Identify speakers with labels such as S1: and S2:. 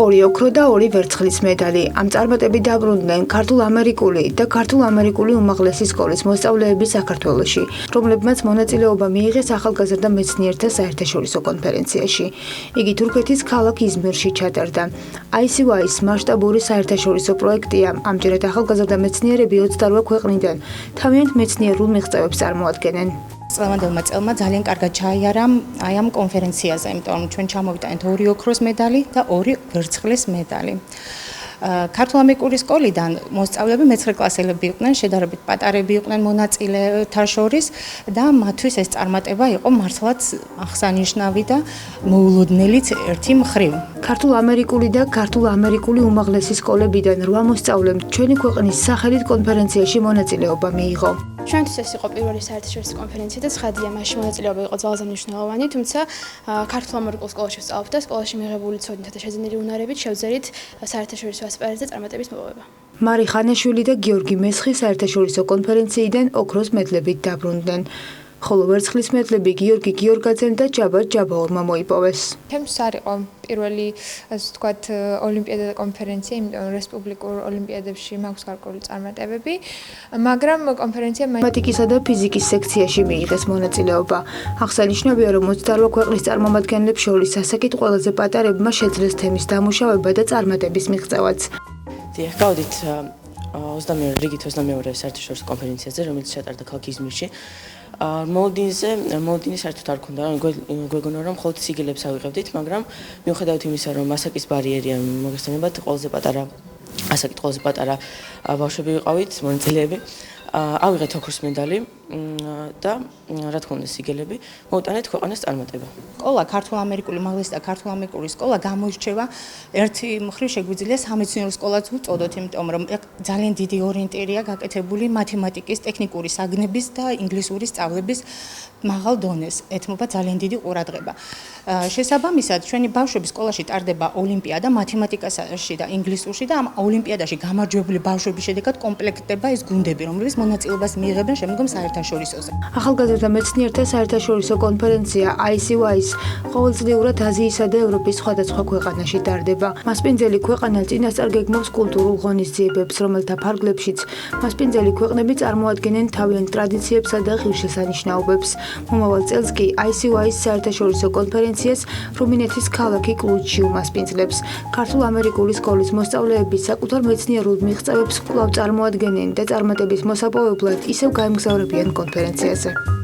S1: ორი ოქრო და ორი ვერცხლის მედალი. Ამ წარმატებით დაბრუნდნენ ქართულ-ამერიკული და ქართულ-ამერიკული უმაღლესი სკოლის მოსწავლეები საქართველოში, რომლებმაც მონაწილეობა მიიღეს ახალგაზრდა მეცნიერთა საერთაშორისო კონფერენციაში. იგი თურქეთის ქალაქ იზმირში ჩატარდა. ICY-ის მასშტაბური საერთაშორისო პროექტია. ამჯერად ახალგაზრდა მეცნიერები 28 ქვეყნიდან თავიანთ მეცნიერულ მიღწევებს წარმოადგენენ.
S2: Წლევანდელმა წელმა ძალიან კარგად ჩაიარა აი ამ კონფერენციაზე, იმიტომ რომ ჩვენ ჩამოვიტანეთ ორი ოქროს მედალი და ორი ვერცხლის მედალი. ქართულ-ამერიკული სკოლიდან მოსწავლეები მეცხრე კლასელები იყვნენ, შედარებით პატარები იყვნენ მონაწილეთა შორის და მათთვის ეს წარმატება იყო მართლაც აღსანიშნავი და მოულოდნელიც ერთი მხრივ.
S1: ქართულ-ამერიკული და ქართულ-ამერიკული უმაღლესი სკოლებიდან 8 მოსწავლემ ჩვენი ქვეყნის სახელით კონფერენციაში მონაწილეობა მიიღო.
S3: ჩვენთვის ეს იყო პირველი საერთაშორისო კონფერენცია და ცხადია, მასში მონაწილეობა იყო ძალზე მნიშვნელოვანი, თუმცა ქართულ-ამერიკულ სკოლაში ვსწავლობ და სკოლაში მიღებული ცოდნითა და შეძენილი უნარებით შევძერით საერთაშორისო ასპარეზზე წარმატების მოპოვება.
S1: მარი ხანიშვილი და გიორგი მესხი საერთაშორისო კონფერენციიდან ოქროს მედლებით დაბრუნდნენ. ხოლო ვერცხლის მედლები გიორგი გიორგაძემ და ჯაბა ჯაბაურმა მოიპოვეს.
S4: ჩემთვის არ იყო პირველი, ასე ვთქვათ, ოლიმპიადა და კონფერენცია, იმიტომ რომ რესპუბლიკურ ოლიმპიადებში მაქვს გარკვეული წარმატებები, მაგრამ კონფერენცია
S1: მათემატიკისა და ფიზიკის სექციაში მიიღეს მონაწილეობა. აღსანიშნავია, რომ 28 ქვეყნის წარმომადგენლებს შორის ასაკით ყველაზე პატარებმა შეძლეს თემის დამუშავება და წარმატების მიღწევაც.
S5: დიახ, გავდით 22 საერთაშორისო კონფერენციაზე, რომელიც ჩატარდა ქალაქ იზმირში. მოლოდინის საერთოდ არ ქონდა, გვეგონა რომ მხოლოდ სიგელებს ავიღებდით, მაგრამ მიუხედავად იმისა, რომ ასაკის ბარიერია მოგესალმებათ, ასაკით ყველაზე პატარა ბავშვები ვიყავით, მონაწილეები. ავიღეთ ოქროს მედალი და რა თქმა უნდა სიგელები, მოვუტანეთ ქვეყანას წარმატება.
S2: სკოლა ქართულ-ამერიკული უმაღლესი და ქართულ-ამერიკული სკოლა გამოირჩევა ერთი მხრივ შეგვიძლია სამეცნიერო სკოლაც ვუწოდოთ, იმიტომ რომ ძალიან დიდი ორიენტირია გაკეთებული მათემატიკის, ტექნიკური საგნების და ინგლისური სწავლების მაღალ დონეს. ეთმობა ძალიან დიდი ყურადღება. შესაბამისად, ჩვენი ბავშვები სკოლაში ტარდება ოლიმპიადა მათემატიკაში და ინგლისურში და ამ ოლიმპიადაში გამარჯვებული ბავშვების შედეგად კომპლექტდება ეს გუნდები, რომლებიც მონაწილეობას მიიღებენ შემდგომ საერთაშორისოზე.
S1: ახალგაზრდა მეცნიერთა საერთაშორისო კონფერენცია ICY-ის ყოველწლიურად აზიისა და ევროპის სხვადასხვა ქვეყანაში ტარდება. მასპინძელი ქვეყანა წინასწარ გეგმავს კულტურულ ღონისძიებებს, რომელთა ფარგლებშიც მასპინძელი ქვეყნები წარმოადგენენ თავიანთ ტრადიციებსა და ღირსშესანიშნაობებს. მომავალ წელს კი ICY-ის საერთაშორისო კონფერენციას რუმინეთის ქალაქი კლუჯში უმასპინძლებს. ქართულ-ამერიკული სკოლის მოსწავლეები საკუთარ მეცნიერულ მიღწევებს კვლავ წარმოადგენენ და წარმატების მოსაპოვებლად ისევ გაემგზავრებიან კონფერენციაზე.